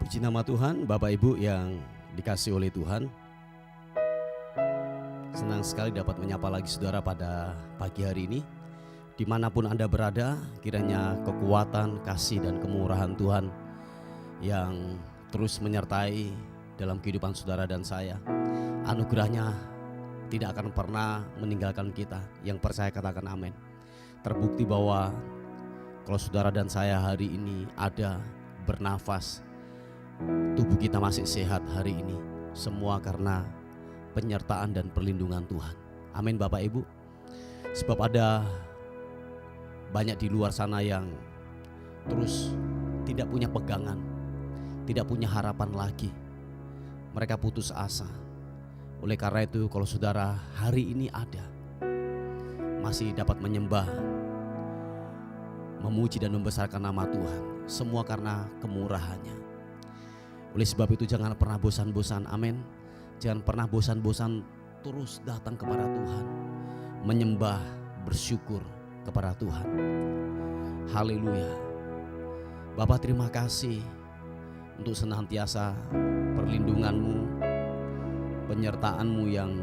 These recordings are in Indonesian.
Puji nama Tuhan, Bapak Ibu yang dikasihi oleh Tuhan. Senang sekali dapat menyapa lagi saudara pada pagi hari ini. Dimanapun Anda berada, kiranya kekuatan, kasih dan kemurahan Tuhan yang terus menyertai dalam kehidupan saudara dan saya. Anugerahnya tidak akan pernah meninggalkan kita. Yang percaya katakan amin. Terbukti bahwa kalau saudara dan saya hari ini ada bernafas, tubuh kita masih sehat hari ini, semua karena penyertaan dan perlindungan Tuhan. Amin Bapak Ibu. Sebab ada banyak di luar sana yang terus tidak punya pegangan, tidak punya harapan lagi. Mereka putus asa. Oleh karena itu kalau saudara hari ini ada, masih dapat menyembah, memuji dan membesarkan nama Tuhan, semua karena kemurahannya. Oleh sebab itu jangan pernah bosan-bosan, amin. Jangan pernah bosan-bosan terus datang kepada Tuhan, menyembah, bersyukur kepada Tuhan. Haleluya. Bapa terima kasih untuk senantiasa perlindungan-Mu, penyertaan-Mu yang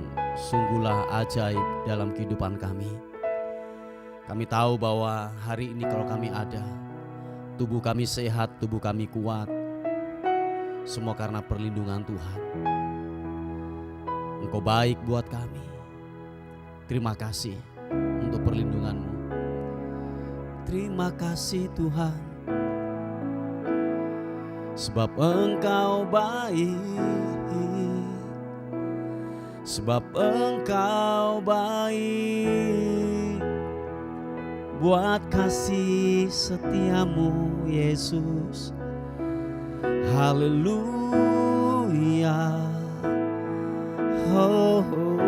sungguhlah ajaib dalam kehidupan kami. Kami tahu bahwa hari ini kalau kami ada, tubuh kami sehat, tubuh kami kuat, semua karena perlindungan Tuhan. Engkau baik buat kami. Terima kasih untuk perlindungan-Mu. Terima kasih Tuhan, sebab Engkau baik, sebab Engkau baik. Buat kasih setiamu Yesus. Haleluya. Oh, oh.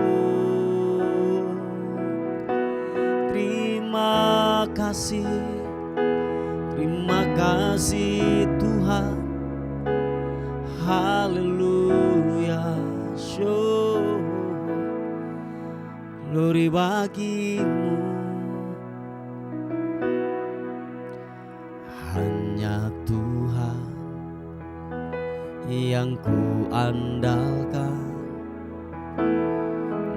Terima kasih Tuhan. Haleluya. Show glory bagimu. Hanya Tuhan yang ku andalkan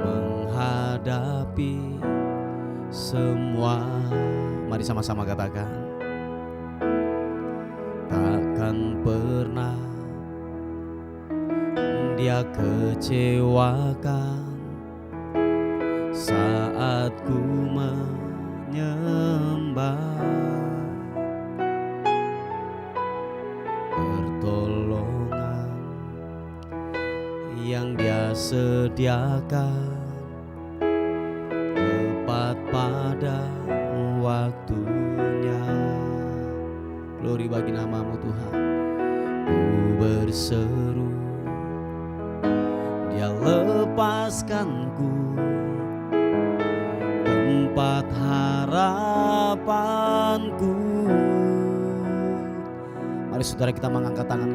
menghadapi semua. Mari sama-sama katakan, takkan pernah Dia kecewakan saat ku menyembah. Pertolongan yang Dia sediakan tepat pada waktunya. Glory bagi nama-Mu Tuhan. Ku berseru, Dia lepaskanku, tempat harapanku. Mari saudara kita mengangkat tangan,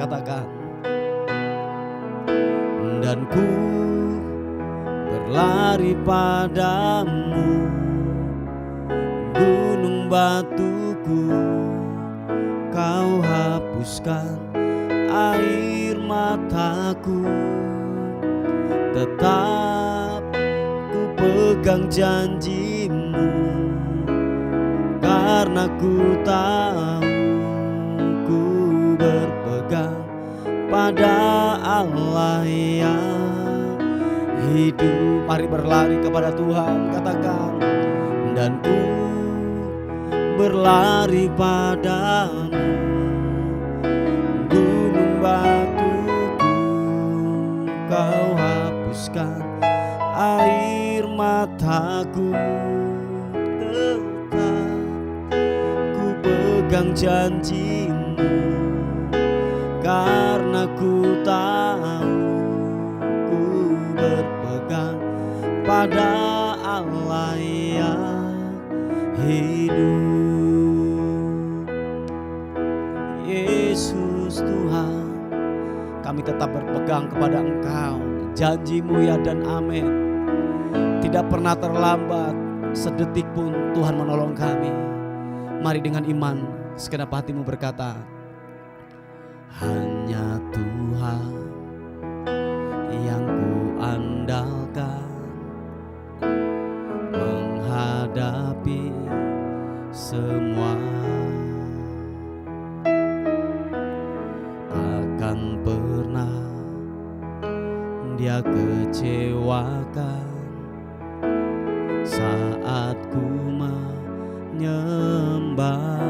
katakan, dan ku berlari padamu, gunung batuku, Kau hapuskan air mataku. Tetap ku pegang janji-Mu, karena ku tahu ku berpegang pada Allah yang hidup. Mari berlari kepada Tuhan, katakan, dan ku berlari padamu, gunung batuku, Kau hapuskan air mataku. Tetap ku pegang janji-Mu, karena ku tahu ku berpegang pada Allah yang hidup. Yesus Tuhan, kami tetap berpegang kepada Engkau. Janji-Mu ya dan amin. Tidak pernah terlambat sedetik pun Tuhan menolong kami. Mari dengan iman segenap hatimu berkata, hanya Tuhan yang ku andalkan menghadapi semua. Takkan pernah Dia kecewakan saat ku menyembah.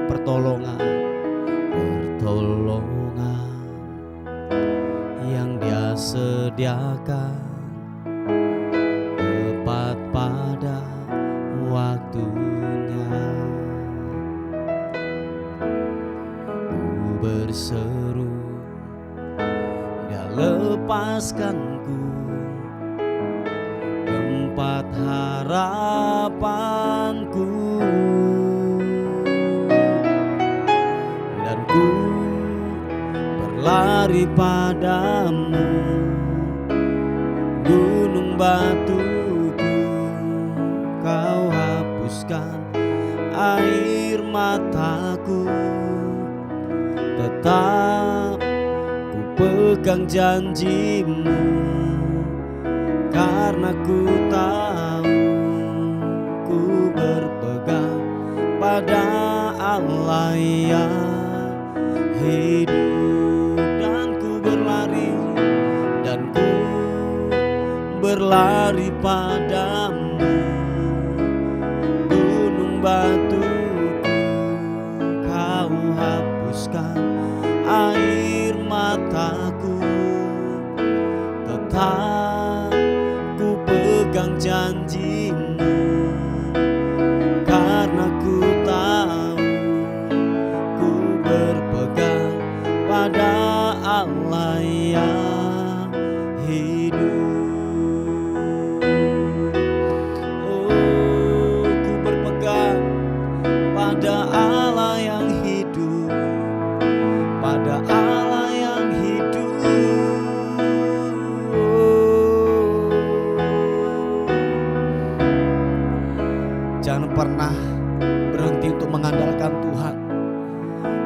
Pertolongan yang Dia sediakan tepat pada waktunya. Ku berseru, Dia lepaskanku tempat harapanku, dan ku berlari padamu, gunung batuku. Kau hapuskan air mataku, tetap ku pegang janjimu, karena ku tahu ku berpegang pada Allah yang hidup. Dan ku berlari padamu, gunung batuku. Kau hapuskan air mataku, tetap ku pegang janjimu, karena ku tahu ku berpegang pada Allah yang hidup. Oh, ku berpegang pada Allah yang hidup, pada Allah yang hidup. Jangan pernah berhenti untuk mengandalkan Tuhan.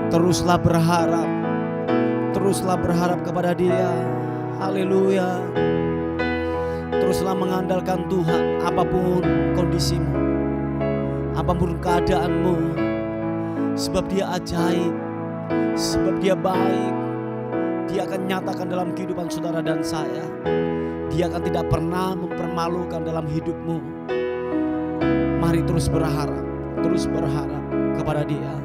Teruslah berharap kepada Dia. Haleluya. Teruslah mengandalkan Tuhan, apapun kondisimu, apapun keadaanmu, sebab Dia ajaib, sebab Dia baik. Dia akan nyatakan dalam kehidupan saudara dan saya. Dia akan tidak pernah mempermalukan dalam hidupmu. Mari terus berharap kepada Dia.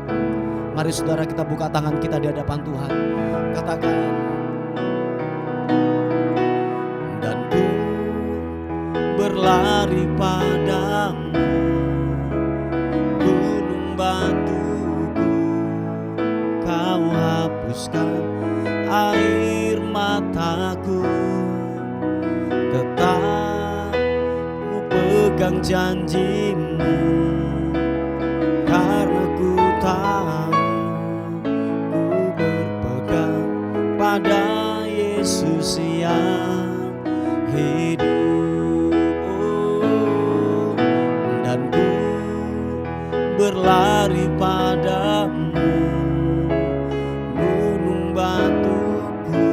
Mari saudara, kita buka tangan kita di hadapan Tuhan. Katakan, dan ku berlari padamu, gunung batuku. Kau hapuskan air mataku, tetap ku pegang janjimu, karena ku tahu ku berpegang pada Yesus yang hidup. Oh, dan ku berlari padamu, gunung batuku.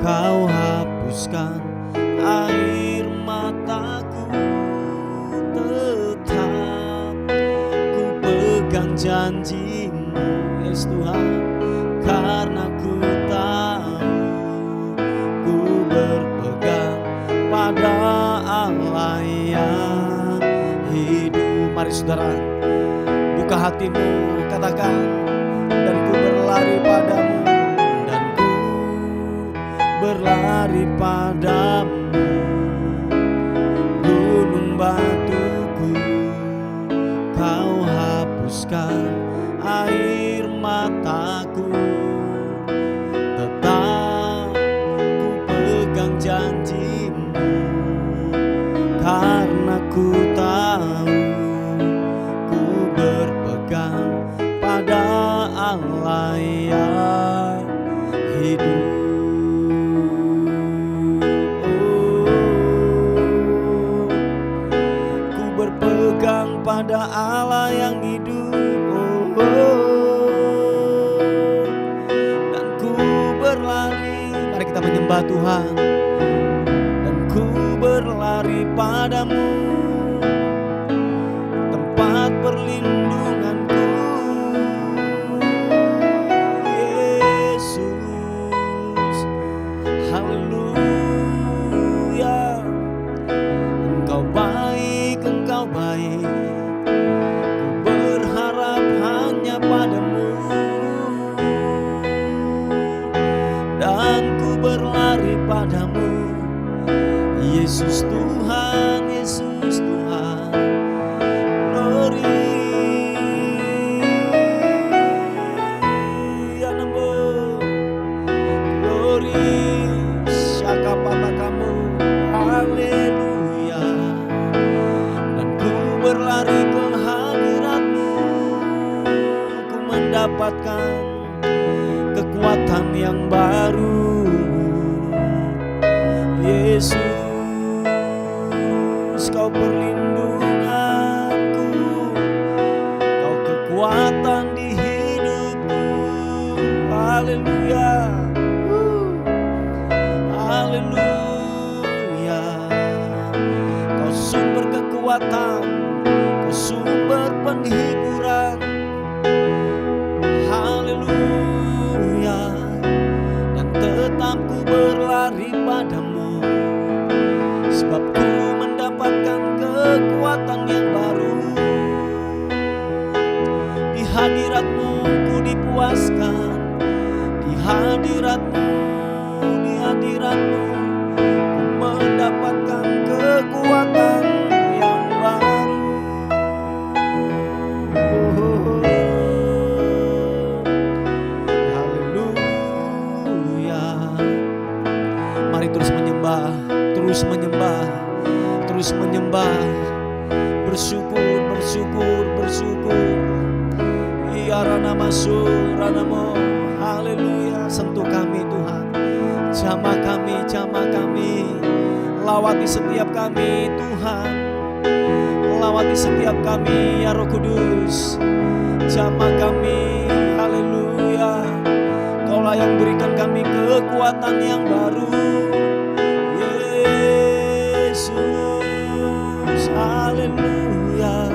Kau hapuskan air mataku, tetap ku pegang janjimu, Yesus Tuhan, karena ku tahu ku berpegang pada Allah yang hidup. Mari saudara, buka hatimu, katakan, dan ku berlari padamu, dan ku berlari padamu, gunung batuku. Kau hapuskan air mataku, tetap ku pegang janjimu, karena ku tahu ku berpegang pada Allah yang hidup. Ku berpegang pada Allah yang hidup. menyembah Tuhan, dan ku berlari padamu, tempat perlindunganku. Yesus, haleluya. Engkau baik, Engkau baik, ku berharap hanya padamu, dan ku berlari padamu. Yesus Tuhan, Yesus Tuhan, glory. Glory, syakapata kamu, haleluya. Dan ku berlari ke hadirat-Mu, ku mendapatkan kekuatan yang baru. Yesus, Kau perlindunganku, Kau kekuatan di hidupku. Haleluya, haleluya. Kau sumber kekuatan, Kau sumber penghiburan. Haleluya. Dan tetap ku berlari padamu, sebab ku mendapatkan kekuatan yang baru. Di hadirat-Mu ku dipuaskan, di hadirat-Mu, di hadirat-Mu ku mendapatkan kekuatan yang baru. Haleluya. Mari terus menyembah, terus menyembah, terus menyembah. Bersyukur, bersyukur, bersyukur. Iya rana masuk, ranamo. Haleluya. Sentuh kami Tuhan, jamah kami, jamah kami. Lawati setiap kami Tuhan, lawati setiap kami ya Roh Kudus. Jamah kami, haleluya. Kaulah yang berikan kami kekuatan yang baru. Yesus, haleluya.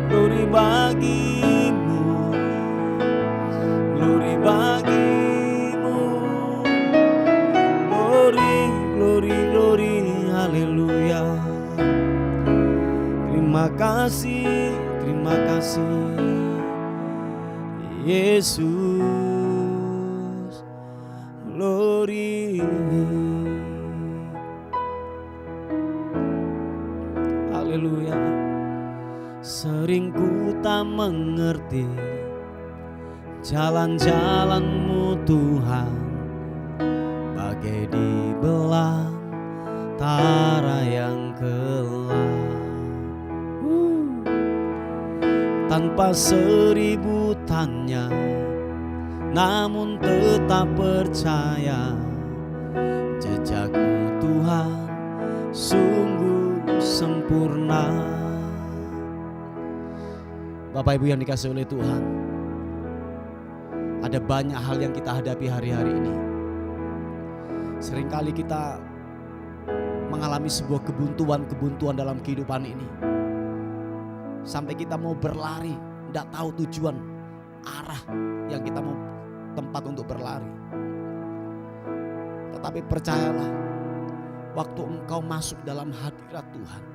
Glory bagimu, glory bagimu. Glory, glory, glory, haleluya. Terima kasih, terima kasih Yesus, glory. Haleluya. Sering ku tak mengerti jalan-jalan-Mu Tuhan, bagai di belantara yang gelap. Tanpa seribu tanya, namun tetap percaya, jejak-Mu Tuhan sungguh sempurna. Bapak Ibu yang dikasihi oleh Tuhan, ada banyak hal yang kita hadapi hari-hari ini. Seringkali kita mengalami sebuah kebuntuan dalam kehidupan ini, sampai kita mau berlari, tidak tahu tujuan arah yang kita mau tempat untuk berlari. Tetapi percayalah, waktu engkau masuk dalam hadirat Tuhan,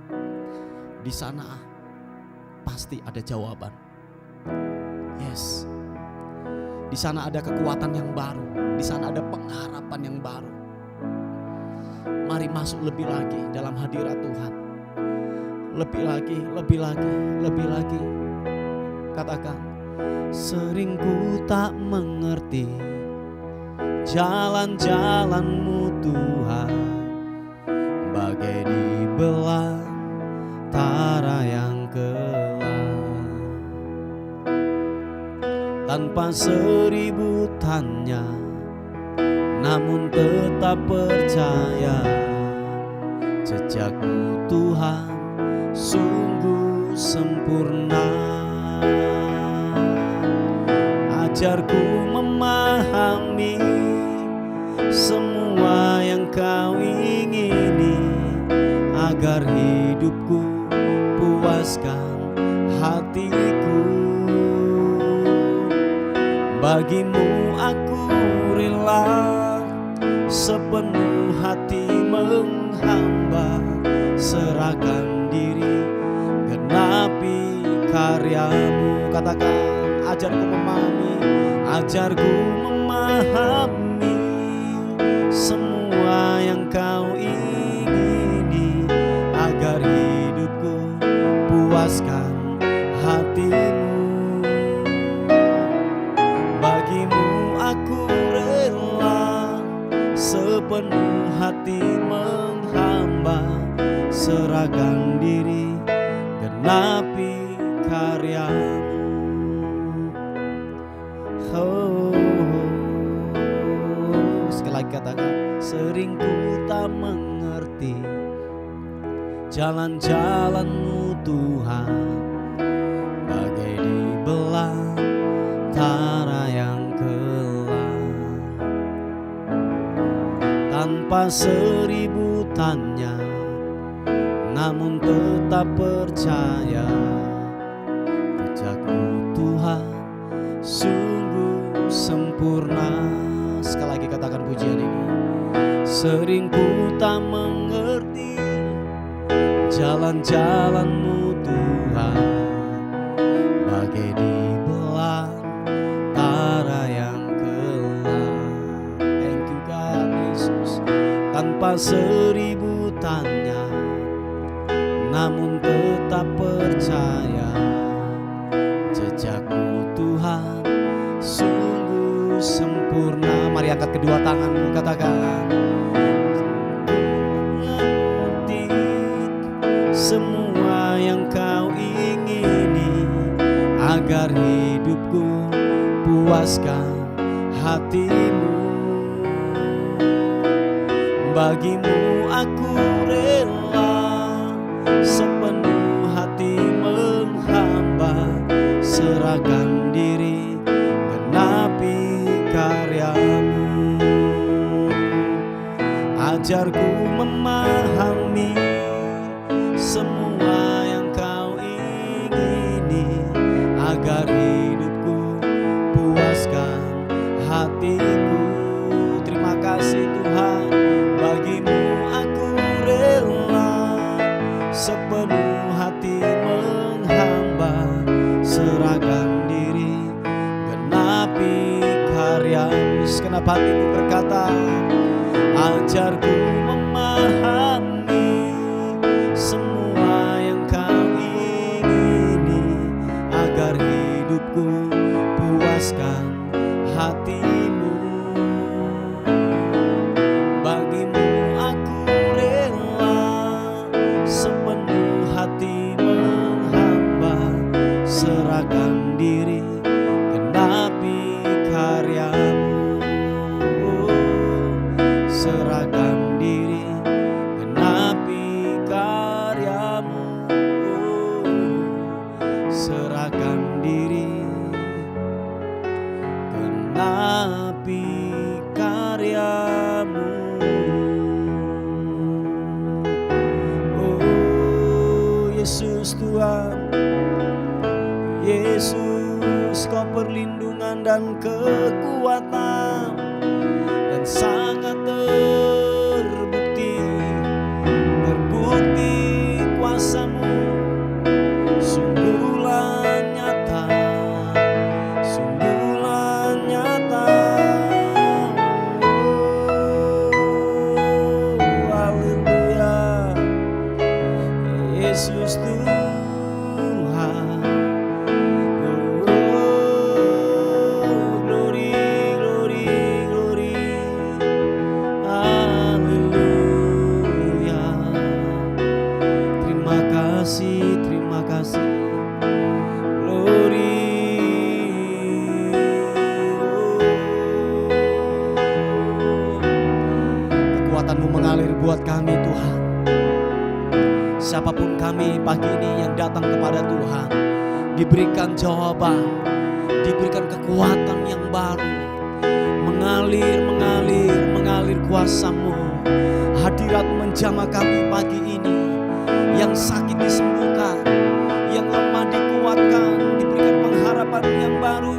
di sana pasti ada jawaban. Yes, di sana ada kekuatan yang baru, di sana ada pengharapan yang baru. Mari masuk lebih lagi dalam hadirat Tuhan. Lebih lagi, lebih lagi, lebih lagi. Katakan, sering ku tak mengerti jalan-jalan-Mu Tuhan, bagai di belantara yang gelap. Tanpa seribu tanya, namun tetap percaya, jejak-Mu Tuhan sungguh sempurna. Ajarku memahami semua yang kau ingini, agar hidupku puaskan hatiku. Bagimu aku rela sepenuh hati menghamba, serahkan diri genapi karyamu. Katakan, ajarku memahami, ajarku memahami semua yang kau ingini, agar hidupku puaskan hatimu. Bagimu aku rela sepenuh hati menghamba, serahkan diri genapi karyamu. Sekali lagi katakan, sering ku tak mengerti jalan-jalan-Mu Tuhan, bagai di belantara yang gelap. Tanpa seribu tanya, namun tetap percaya, jejak-Mu Tuhan sungguh sempurna. Sekali lagi katakan pujian ini. Sering ku tak mengerti jalan-jalan-Mu Tuhan, bagai di belantara yang gelap. Thank you God Yesus. Tanpa seribu tanya, namun tetap percaya, jejak-Mu Tuhan sungguh sempurna. Mari angkat kedua tanganmu, katakan, mengerti semua yang kau ingini, agar hidupku puaskan hatimu. Bagimu aku rela sepenuh hati menghamba, serahkan diri genapi karyamu. Ajarku memahami semua yang kau ingini, agar hidupku puaskan hatiku. Terima kasih Tuhan, bagimu aku rela sepenuh hati menghamba, serahkan diri genapi karyamu. Segenap hatimu berkata, ajarku memahami semua yang kau ingini, agar hidupku puaskan hatimu. Bagimu aku rela sepenuh hati menghamba, serahkan diri genapi karyamu. Serahkan diri genapi karyamu. Serahkan diri genapi karyamu. Oh Yesus Tuhan, Yesus Kau perlindungan dan kekuatan, dan sangat terbukti kuasa-Mu sungguhlah nyata, sungguhlah nyata. Oh, haleluya, Yesus Tuhan. Terima kasih, glory. Kekuatan-Mu mengalir buat kami Tuhan. Siapapun kami pagi ini yang datang kepada Tuhan, diberikan jawaban, diberikan kekuatan yang baru, mengalir kuasa-Mu. Hadirat menjamah kami pagi ini. Yang sakit disembuhkan, yang lemah dikuatkan, diberikan pengharapan yang baru.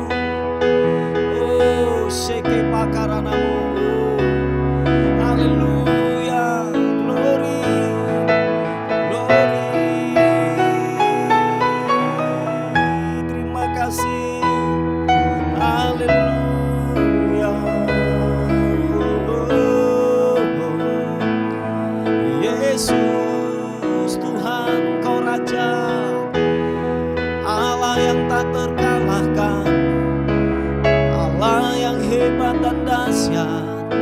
Oh, seke pakaranamu. Haleluya, glory, glory. Terima kasih. Haleluya. Yesus Tuhan, Kau Raja, Allah yang tak terkalahkan, Allah yang hebat dan dahsyat.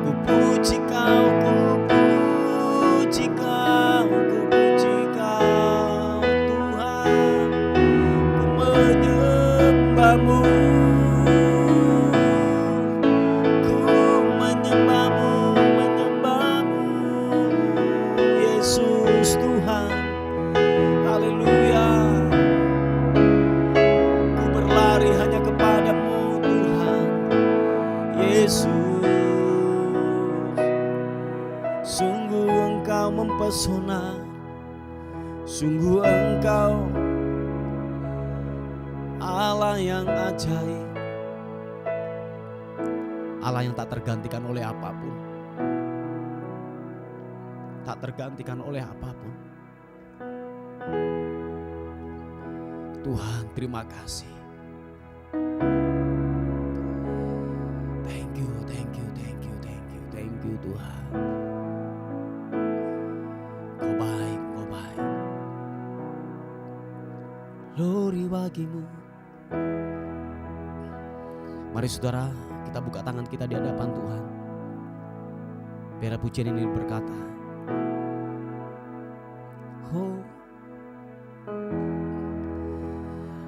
Ku puji Kau, ku puji Kau, ku puji Kau Tuhan. Ku menyembah-Mu, ku menyembah-Mu, menyembah-Mu. Yesus Tuhan, haleluya. Ku berlari hanya kepada-Mu Tuhan. Yesus, sungguh Engkau mempesona, sungguh Engkau Allah yang ajaib, Allah yang tak tergantikan oleh apapun, tak tergantikan oleh apapun. Tuhan, terima kasih. Thank you, thank you, thank you, thank you, thank you Tuhan. Kau baik, Kau baik. Glory bagi-Mu. Mari saudara, kita buka tangan kita di hadapan Tuhan. Biar pujian ini berkata, oh,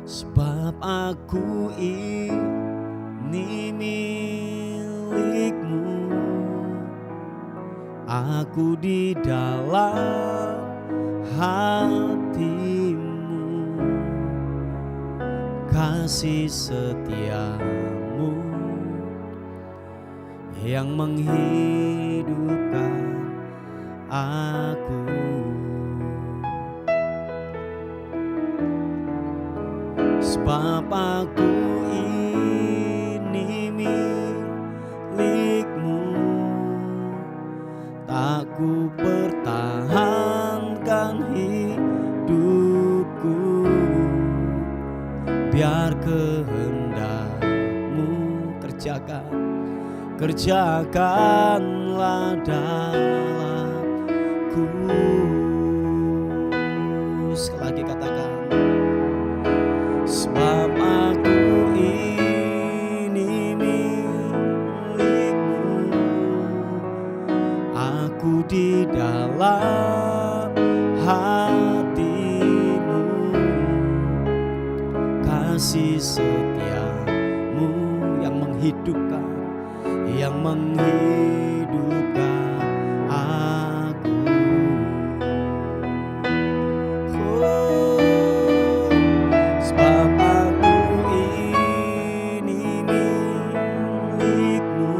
sebab aku ini milik-Mu, aku di dalam hati-Mu, kasih setia-Mu yang menghidupkan aku. Sebab aku ini milik-Mu, tak ku pertahankan hidupku, biar kehendak-Mu kerjakanlah dalamku. Sekali lagi katakan, sebab aku ini milik-Mu, aku di dalam hati-Mu, kasih setia-Mu yang menghidupkan, yang menghidupkan aku. Oh, sebab aku ini milik-Mu,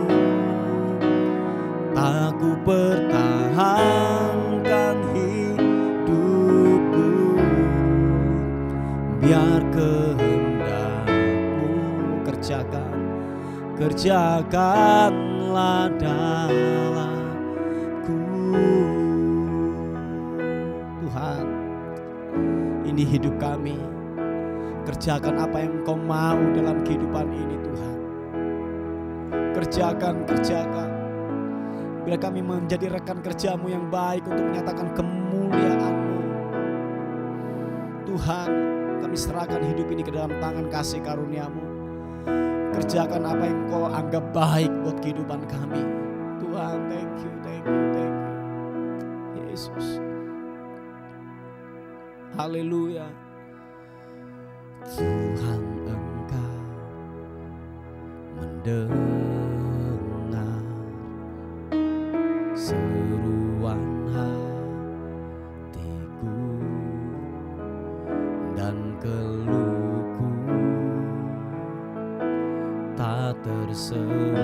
tak ku pertahankan hidupku, biar kehendak-Mu kerjakanlah dalamku. Tuhan, ini hidup kami, kerjakan apa yang Engkau mau dalam kehidupan ini Tuhan. Kerjakan. Bila kami menjadi rekan kerja-Mu yang baik untuk menyatakan kemuliaan-Mu, Tuhan, kami serahkan hidup ini ke dalam tangan kasih karunia-Mu. Kerjakan apa yang Kau anggap baik buat kehidupan kami. Tuhan, thank you. Yesus. Haleluya. Tuhan, Engkau mendengar seruan hatiku dan keluhku tak tersembunyi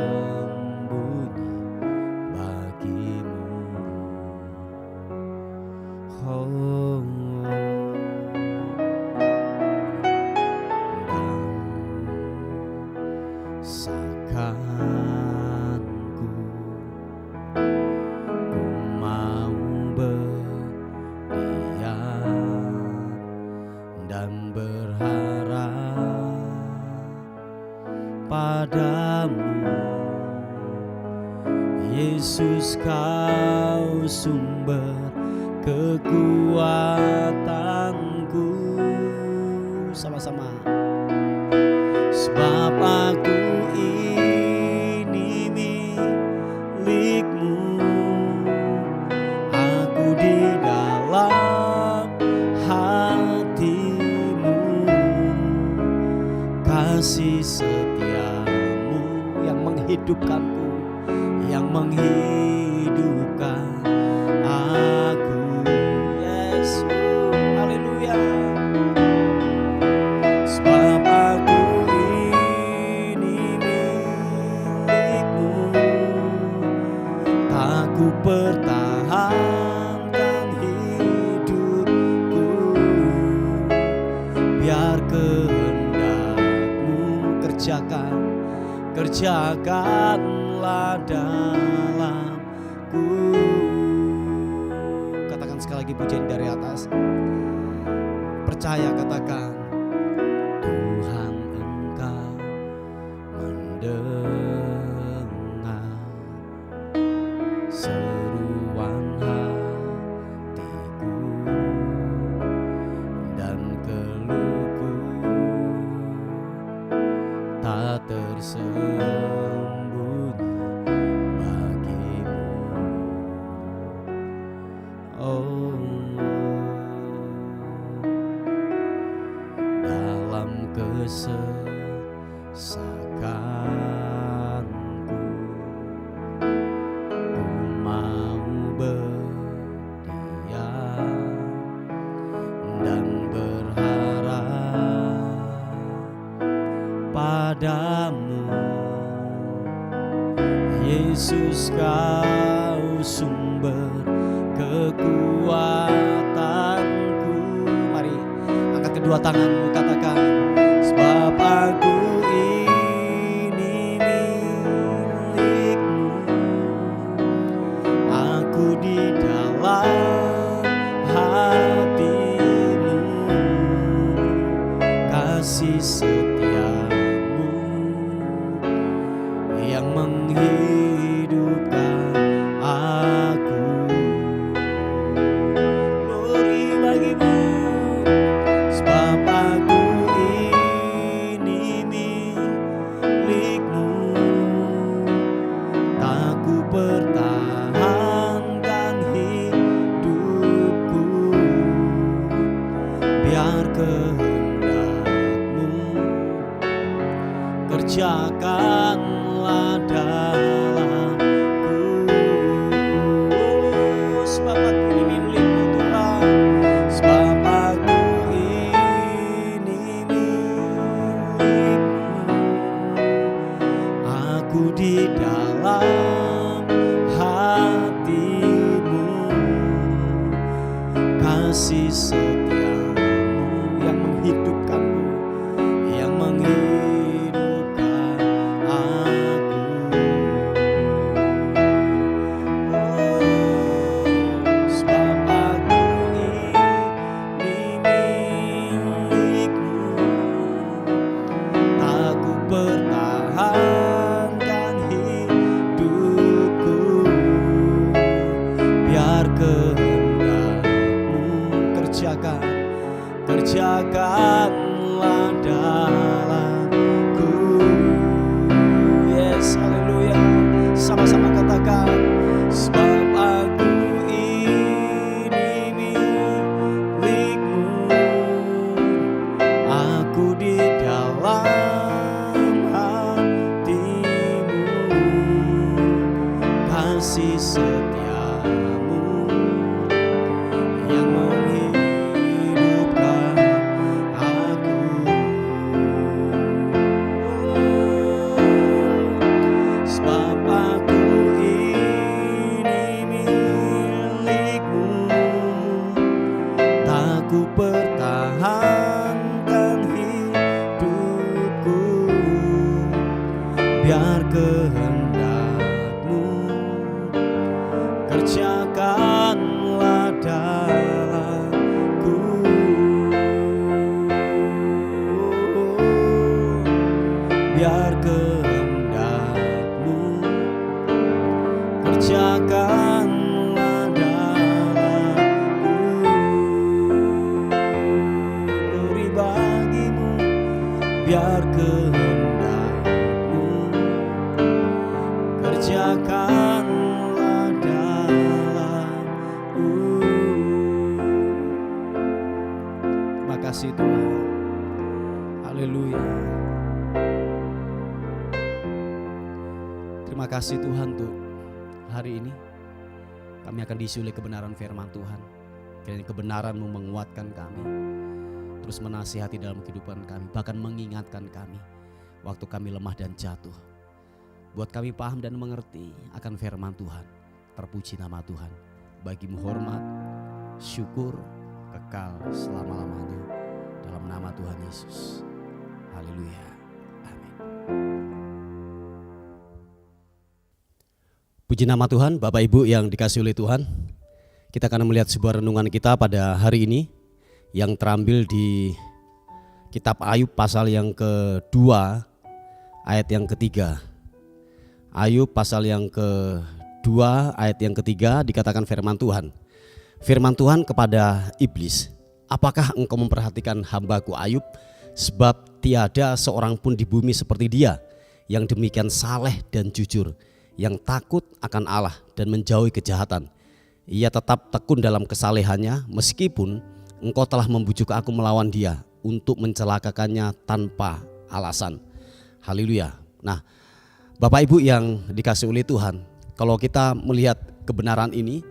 berharap padamu, Yesus kau sumber kekuatanku. Sama-sama. Sebab aku ini milikmu, aku di dalam hatimu, kasih setiamu yang menghidupkanku, yang menghidupkan aku. Yesus, haleluya. Sebab aku ini milikmu, tak ku pertahankan hidupku, biar kehendakmu kerjakanlah dalamku. Katakan sekali lagi pujian dari atas. Percaya, katakan, Tuhan Engkau mendengar seruan hatiku dan keluhku, tak tersembunyi bagimu. Oh, dalam kesesakanku, ku mau berdiam dan berharap padamu, Yesus kau sumber kekuatanku. Mari angkat kedua tanganmu, katakan, sebab aku ini milikmu, aku di dalam hatimu, kasih setiamu yang menghidupkan aku. Glory bagimu. Sebab aku ini milikmu, tak ku pertahankan hidupku, biar kehendakmu kerjakanlah dalamku. Oh, sebab aku ini milikmu Tuhan, sebab aku ini milikmu, aku di dalam hatimu, kasih setiamu yang menghidupkanmu, yang menghidupkan aku. Oh, sebab aku ini milikmu, tak ku pertahankan hidupku, biar kehendakmu kerjakanlah dalamku. Yes, haleluya. Sama-sama katakan, sebab aku ini milikmu, aku di dalam hatimu, kasih setiamu yang menghidupkan aku. Sebab aku ini milikmu, tak ku pertahankan hidupku, biar kehendakmu kerjakanlah dalamku. biar kehendak-Mu kerjakanlah dalamku. Terima kasih Tuhan. Haleluya. Terima kasih Tuhan untuk hari ini. Kami akan diisi oleh kebenaran firman Tuhan. Kiranya kebenaran-Mu menguatkan kami, terus menasihati dalam kehidupan kami, bahkan mengingatkan kami waktu kami lemah dan jatuh. Buat kami paham dan mengerti akan firman Tuhan. Terpuji nama Tuhan. Bagi-Mu hormat, syukur, kekal selama-lamanya. Dalam nama Tuhan Yesus. Haleluya. Amin. Puji nama Tuhan, Bapak Ibu yang dikasihi oleh Tuhan. Kita akan melihat sebuah renungan kita pada hari ini yang terambil di kitab Ayub pasal yang kedua ayat yang ketiga. Ayub pasal yang kedua ayat yang ketiga dikatakan firman Tuhan. Firman Tuhan kepada iblis, apakah engkau memperhatikan hambaku Ayub? Sebab tiada seorang pun di bumi seperti dia, yang demikian saleh dan jujur, yang takut akan Allah dan menjauhi kejahatan. Ia tetap tekun dalam kesalehannya, meskipun engkau telah membujuk aku melawan dia untuk mencelakakannya tanpa alasan. Haleluya. Nah, Bapak Ibu yang dikasihi oleh Tuhan, kalau kita melihat kebenaran ini,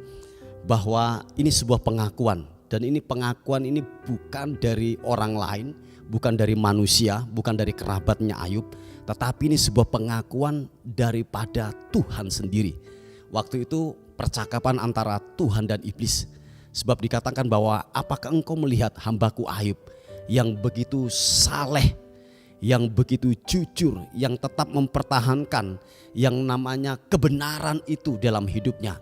bahwa ini sebuah pengakuan, dan ini pengakuan ini bukan dari orang lain, bukan dari manusia, bukan dari kerabatnya Ayub, tetapi ini sebuah pengakuan daripada Tuhan sendiri. Waktu itu percakapan antara Tuhan dan iblis. Sebab dikatakan bahwa apakah engkau melihat hambaku Ayub yang begitu saleh, yang begitu jujur, yang tetap mempertahankan yang namanya kebenaran itu dalam hidupnya.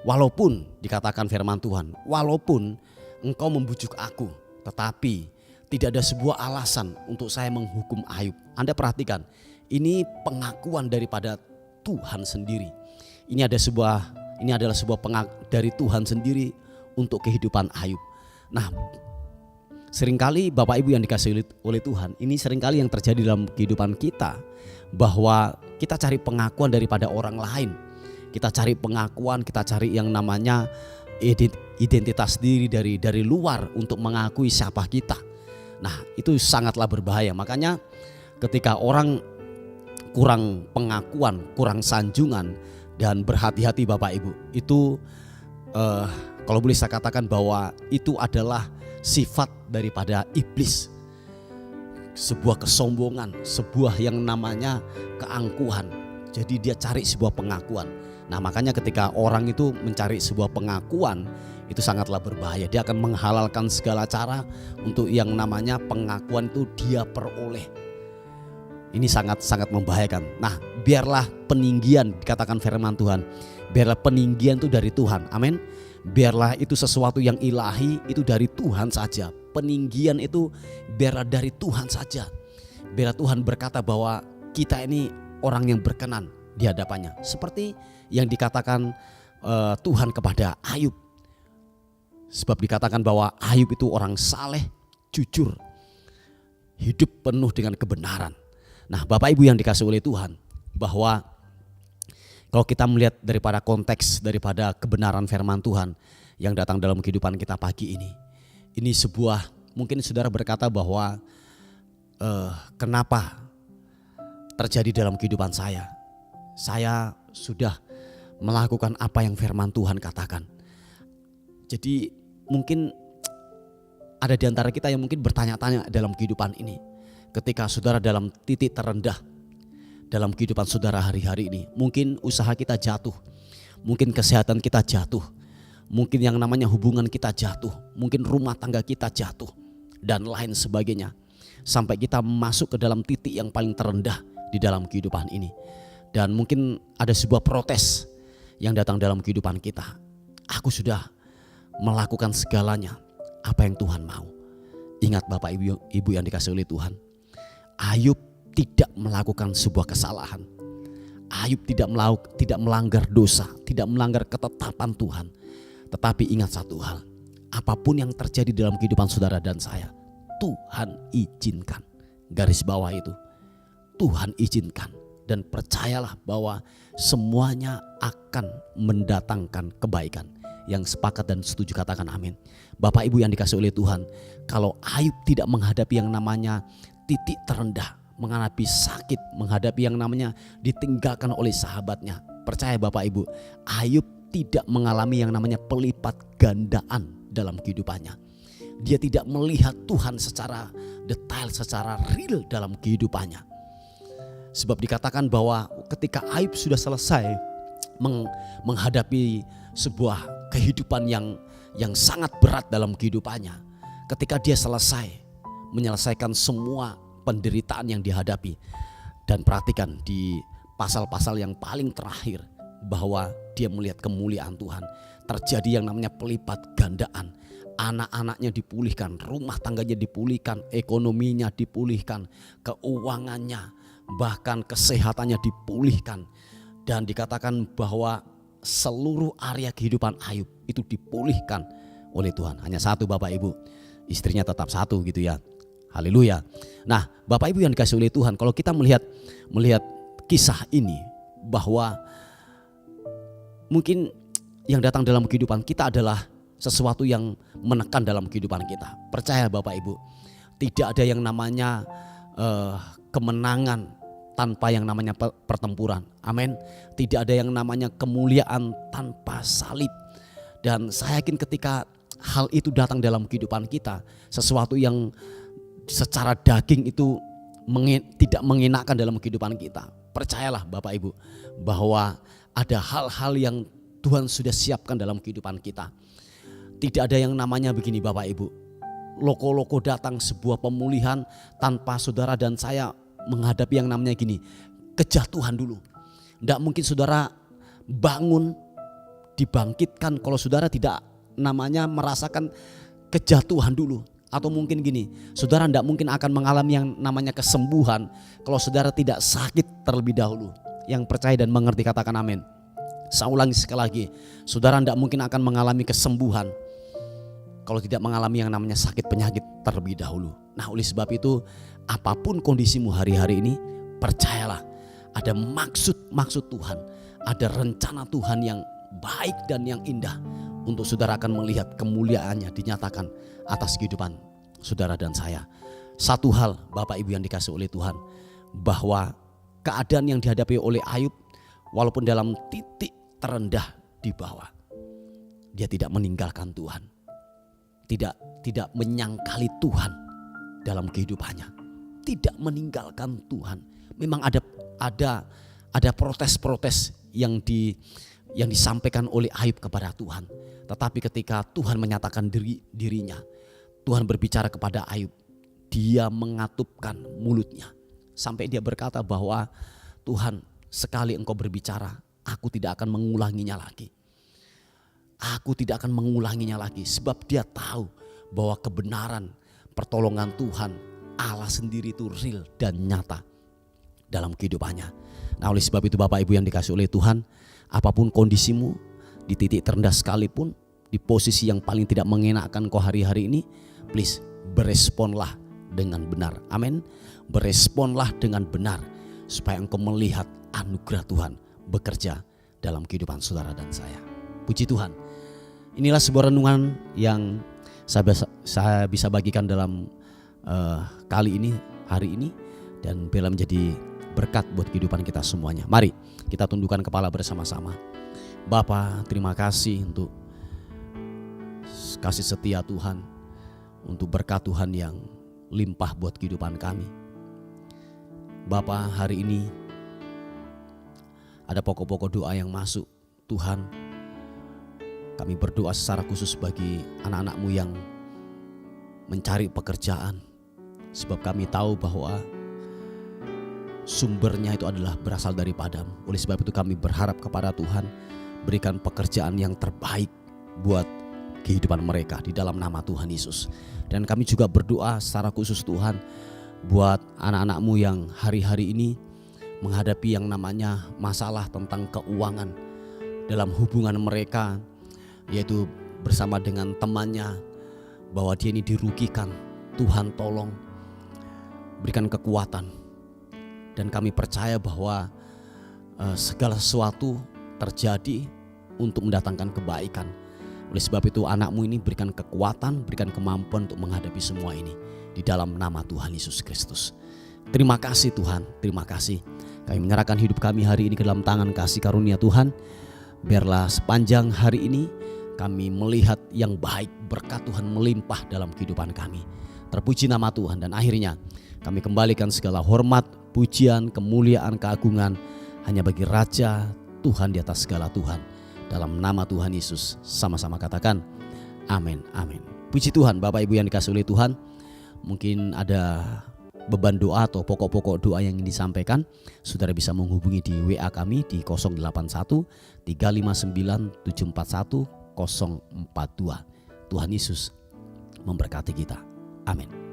Walaupun dikatakan firman Tuhan, walaupun engkau membujuk aku, tetapi tidak ada sebuah alasan untuk saya menghukum Ayub. Anda perhatikan, ini pengakuan daripada Tuhan sendiri. Ini adalah sebuah pengakuan dari Tuhan sendiri untuk kehidupan Ayub. Nah, seringkali Bapak Ibu yang dikasihi oleh Tuhan, ini seringkali yang terjadi dalam kehidupan kita, bahwa kita cari pengakuan daripada orang lain. Kita cari pengakuan, kita cari yang namanya identitas diri dari luar untuk mengakui siapa kita. Nah, itu sangatlah berbahaya. Makanya ketika orang kurang pengakuan, kurang sanjungan, dan berhati-hati Bapak Ibu, itu kalau boleh saya katakan bahwa itu adalah sifat daripada iblis. Sebuah kesombongan, sebuah yang namanya keangkuhan. Jadi dia cari sebuah pengakuan. Nah, makanya ketika orang itu mencari sebuah pengakuan, itu sangatlah berbahaya. Dia akan menghalalkan segala cara untuk yang namanya pengakuan itu dia peroleh. Ini sangat-sangat membahayakan. Nah, biarlah peninggian, dikatakan firman Tuhan, biarlah peninggian itu dari Tuhan. Amin. Biarlah itu sesuatu yang ilahi, itu dari Tuhan saja. Peninggian itu biarlah dari Tuhan saja. Biarlah Tuhan berkata bahwa kita ini orang yang berkenan di hadapannya. Seperti yang dikatakan Tuhan kepada Ayub. Sebab dikatakan bahwa Ayub itu orang saleh, jujur, hidup penuh dengan kebenaran. Nah, Bapak Ibu yang dikasihi oleh Tuhan, bahwa kalau kita melihat daripada konteks daripada kebenaran firman Tuhan yang datang dalam kehidupan kita pagi ini sebuah, mungkin saudara berkata bahwa kenapa terjadi dalam kehidupan saya sudah melakukan apa yang firman Tuhan katakan. Jadi mungkin ada di antara kita yang mungkin bertanya-tanya dalam kehidupan ini, ketika saudara dalam titik terendah dalam kehidupan saudara hari-hari ini, mungkin usaha kita jatuh, mungkin kesehatan kita jatuh, mungkin yang namanya hubungan kita jatuh, mungkin rumah tangga kita jatuh, dan lain sebagainya, sampai kita masuk ke dalam titik yang paling terendah di dalam kehidupan ini. Dan mungkin ada sebuah protes yang datang dalam kehidupan kita. Aku sudah melakukan segalanya apa yang Tuhan mau. Ingat Bapak Ibu yang dikasihi oleh Tuhan, Ayub tidak melakukan sebuah kesalahan. Ayub tidak melanggar dosa, tidak melanggar ketetapan Tuhan. Tetapi ingat satu hal, apapun yang terjadi dalam kehidupan saudara dan saya, Tuhan izinkan. garis bawah itu. Tuhan izinkan dan percayalah bahwa semuanya akan mendatangkan kebaikan. Yang sepakat dan setuju katakan amin. Bapak Ibu yang dikasihi oleh Tuhan, kalau Ayub tidak menghadapi yang namanya titik terendah, menghadapi sakit, menghadapi yang namanya ditinggalkan oleh sahabatnya, percaya Bapak Ibu, Ayub tidak mengalami yang namanya pelipat gandaan dalam kehidupannya. Dia tidak melihat Tuhan secara detail, secara real dalam kehidupannya. Sebab dikatakan bahwa ketika Ayub sudah selesai menghadapi sebuah kehidupan yang sangat berat dalam kehidupannya, ketika dia selesai menyelesaikan semua penderitaan yang dihadapi, dan perhatikan di pasal-pasal yang paling terakhir bahwa dia melihat kemuliaan Tuhan, terjadi yang namanya pelipat gandaan. Anak-anaknya dipulihkan, rumah tangganya dipulihkan, ekonominya dipulihkan, keuangannya, bahkan kesehatannya dipulihkan. Dan dikatakan bahwa seluruh area kehidupan Ayub itu dipulihkan oleh Tuhan. Hanya satu Bapak Ibu, istrinya tetap satu gitu ya. Haleluya. Nah Bapak Ibu yang dikasihi oleh Tuhan, kalau kita melihat kisah ini, bahwa mungkin yang datang dalam kehidupan kita adalah sesuatu yang menekan dalam kehidupan kita. Percaya Bapak Ibu, tidak ada yang namanya kemenangan tanpa yang namanya pertempuran. Amin. Tidak ada yang namanya kemuliaan tanpa salib. Dan saya yakin ketika hal itu datang dalam kehidupan kita, sesuatu yang secara daging itu tidak mengenakan dalam kehidupan kita, percayalah Bapak Ibu bahwa ada hal-hal yang Tuhan sudah siapkan dalam kehidupan kita. Tidak ada yang namanya begini Bapak Ibu, loko-loko datang sebuah pemulihan tanpa saudara dan saya menghadapi yang namanya gini, kejatuhan dulu. Tidak mungkin saudara bangun dibangkitkan kalau saudara tidak namanya merasakan kejatuhan dulu. Atau mungkin gini, saudara tidak mungkin akan mengalami yang namanya kesembuhan kalau saudara tidak sakit terlebih dahulu. Yang percaya dan mengerti katakan amin. Saya ulangi sekali lagi, saudara tidak mungkin akan mengalami kesembuhan kalau tidak mengalami yang namanya sakit penyakit terlebih dahulu. Nah oleh sebab itu, apapun kondisimu hari-hari ini, percayalah ada maksud Tuhan, ada rencana Tuhan yang baik dan yang indah untuk saudara akan melihat kemuliaannya dinyatakan atas kehidupan saudara dan saya. Satu hal Bapak Ibu yang dikasihi oleh Tuhan, bahwa keadaan yang dihadapi oleh Ayub, walaupun dalam titik terendah di bawah, dia tidak meninggalkan Tuhan, tidak menyangkali Tuhan dalam kehidupannya, tidak meninggalkan Tuhan. Memang ada protes-protes yang disampaikan oleh Ayub kepada Tuhan, tetapi ketika Tuhan menyatakan dirinya, Tuhan berbicara kepada Ayub, dia mengatupkan mulutnya sampai dia berkata bahwa Tuhan, sekali engkau berbicara, aku tidak akan mengulanginya lagi. Aku tidak akan mengulanginya lagi, sebab dia tahu bahwa kebenaran pertolongan Tuhan Allah sendiri itu real dan nyata dalam kehidupannya. Nah oleh sebab itu Bapak Ibu yang dikasihi oleh Tuhan, apapun kondisimu, di titik terendah sekalipun, di posisi yang paling tidak mengenakkan kau hari-hari ini, please beresponlah dengan benar. Amin. Beresponlah dengan benar supaya engkau melihat anugerah Tuhan bekerja dalam kehidupan saudara dan saya. Puji Tuhan. Inilah sebuah renungan yang saya bisa bagikan dalam kali ini, hari ini, dan bila menjadi berkat buat kehidupan kita semuanya. Mari kita tundukkan kepala bersama-sama. Bapa, terima kasih untuk kasih setia Tuhan, untuk berkat Tuhan yang limpah buat kehidupan kami. Bapa, hari ini ada pokok-pokok doa yang masuk. Tuhan, kami berdoa secara khusus bagi anak-anak-Mu yang mencari pekerjaan, sebab kami tahu bahwa sumbernya itu adalah berasal daripadamu. Oleh sebab itu kami berharap kepada Tuhan, berikan pekerjaan yang terbaik buat kehidupan mereka di dalam nama Tuhan Yesus. Dan kami juga berdoa secara khusus Tuhan buat anak-anak-Mu yang hari-hari ini menghadapi yang namanya masalah tentang keuangan dalam hubungan mereka, yaitu bersama dengan temannya, bahwa dia ini dirugikan. Tuhan tolong berikan kekuatan. Dan kami percaya bahwa segala sesuatu terjadi untuk mendatangkan kebaikan. Oleh sebab itu anak-Mu ini berikan kekuatan, berikan kemampuan untuk menghadapi semua ini. Di dalam nama Tuhan Yesus Kristus. Terima kasih Tuhan, terima kasih. Kami menyerahkan hidup kami hari ini ke dalam tangan kasih karunia Tuhan. Biarlah sepanjang hari ini kami melihat yang baik, berkat Tuhan melimpah dalam kehidupan kami. Terpuji nama Tuhan, dan akhirnya kami kembalikan segala hormat, pujian, kemuliaan, keagungan hanya bagi Raja Tuhan di atas segala Tuhan. Dalam nama Tuhan Yesus sama-sama katakan amin, amin. Puji Tuhan. Bapak Ibu yang dikasihi oleh Tuhan, mungkin ada beban doa atau pokok-pokok doa yang ingin disampaikan, saudara bisa menghubungi di WA kami di 081 359 741 042. Tuhan Yesus memberkati kita. Amin.